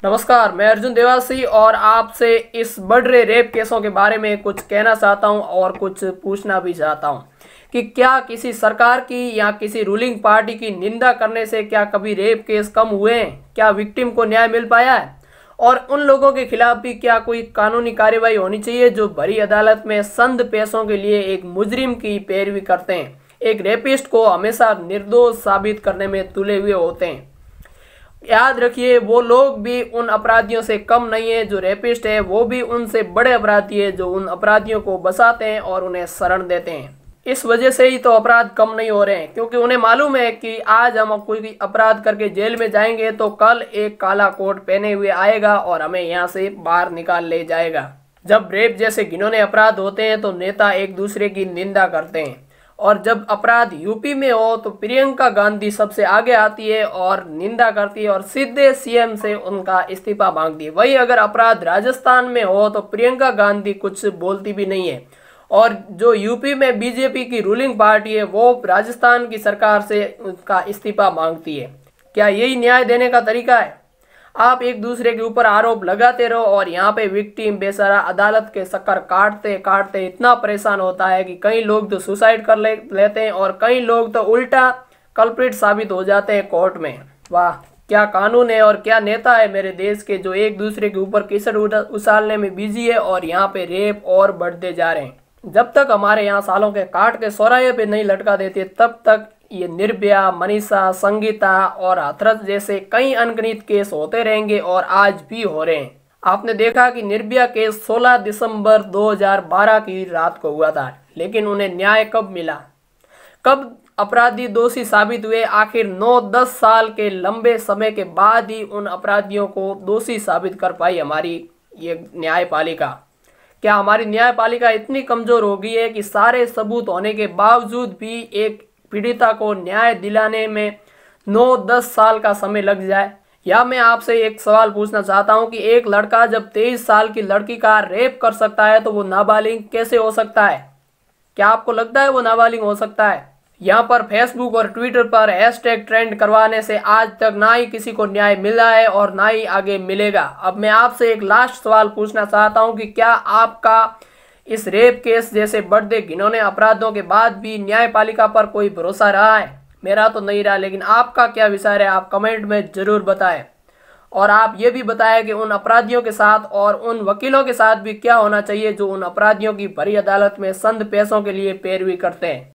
नमस्कार, मैं अर्जुन देवासी और आपसे इस बढ़ रहे रेप केसों के बारे में कुछ कहना चाहता हूं और कुछ पूछना भी चाहता हूं कि क्या किसी सरकार की या किसी रूलिंग पार्टी की निंदा करने से क्या कभी रेप केस कम हुए हैं? क्या विक्टिम को न्याय मिल पाया है? और उन लोगों के खिलाफ भी क्या कोई कानूनी कार्रवाई होनी चाहिए जो भरी अदालत में संद पैसों के लिए एक मुजरिम की पैरवी करते हैं, एक रेपिस्ट को हमेशा निर्दोष साबित करने में तुले हुए होते हैं। याद रखिए, वो लोग भी उन अपराधियों से कम नहीं है। जो रेपिस्ट है वो भी उनसे बड़े अपराधी है जो उन अपराधियों को बचाते हैं और उन्हें शरण देते हैं। इस वजह से ही तो अपराध कम नहीं हो रहे हैं, क्योंकि उन्हें मालूम है कि आज हम कोई अपराध करके जेल में जाएंगे तो कल एक काला कोट पहने हुए आएगा और हमें यहाँ से बाहर निकाल ले जाएगा। जब रेप जैसे घिनौने अपराध होते हैं तो नेता एक दूसरे की निंदा करते हैं, और जब अपराध यूपी में हो तो प्रियंका गांधी सबसे आगे आती है और निंदा करती है और सीधे सीएम से उनका इस्तीफा मांगती है। वही अगर अपराध राजस्थान में हो तो प्रियंका गांधी कुछ बोलती भी नहीं है, और जो यूपी में बीजेपी की रूलिंग पार्टी है वो राजस्थान की सरकार से उनका इस्तीफा मांगती है। क्या यही न्याय देने का तरीका है? आप एक दूसरे के ऊपर आरोप लगाते रहो और यहाँ पे विक्टिम बेचारा अदालत के चक्कर काटते काटते इतना परेशान होता है कि कई लोग तो सुसाइड कर लेते हैं और कई लोग तो उल्टा कल्प्रिट साबित हो जाते हैं कोर्ट में। वाह, क्या कानून है और क्या नेता है मेरे देश के जो एक दूसरे के ऊपर कीचड़ उछालने में बिजी है और यहाँ पे रेप और बढ़ते जा रहे हैं। जब तक हमारे यहाँ सालों के काट के चौराहे पे नहीं लटका देते तब तक ये निर्भया, मनीषा, संगीता और हाथरस जैसे कई अनगिनत केस होते रहेंगे और आज भी हो रहे हैं। आपने देखा कि निर्भया केस 16 दिसंबर 2012 की रात को हुआ था, लेकिन उन्हें न्याय कब मिला? कब अपराधी दोषी साबित हुए? आखिर 9-10 साल के लंबे समय के बाद ही उन अपराधियों को दोषी साबित कर पाई हमारी ये न्यायपालिका। क्या हमारी न्यायपालिका इतनी कमजोर हो गई है कि सारे सबूत होने के बावजूद भी एक पीड़िता को न्याय दिलाने में 9-10 साल का समय लग जाए? या मैं आपसे एक सवाल पूछना चाहता हूं कि एक लड़का जब 23 साल की लड़की का रेप कर सकता है तो वो नाबालिग कैसे हो सकता है? क्या आपको लगता है वो नाबालिग हो सकता है? यहाँ पर फेसबुक और ट्विटर पर हैशटैग ट्रेंड करवाने से आज तक ना ही किसी को न्याय मिला है और ना ही आगे मिलेगा। अब मैं आपसे एक लास्ट सवाल पूछना चाहता हूं कि क्या आपका इस रेप केस जैसे बढ़ते घिनौने अपराधों के बाद भी न्यायपालिका पर कोई भरोसा रहा है? मेरा तो नहीं रहा, लेकिन आपका क्या विचार है आप कमेंट में जरूर बताएं। और आप ये भी बताएं कि उन अपराधियों के साथ और उन वकीलों के साथ भी क्या होना चाहिए जो उन अपराधियों की भरी अदालत में संद पैसों के लिए पैरवी करते हैं।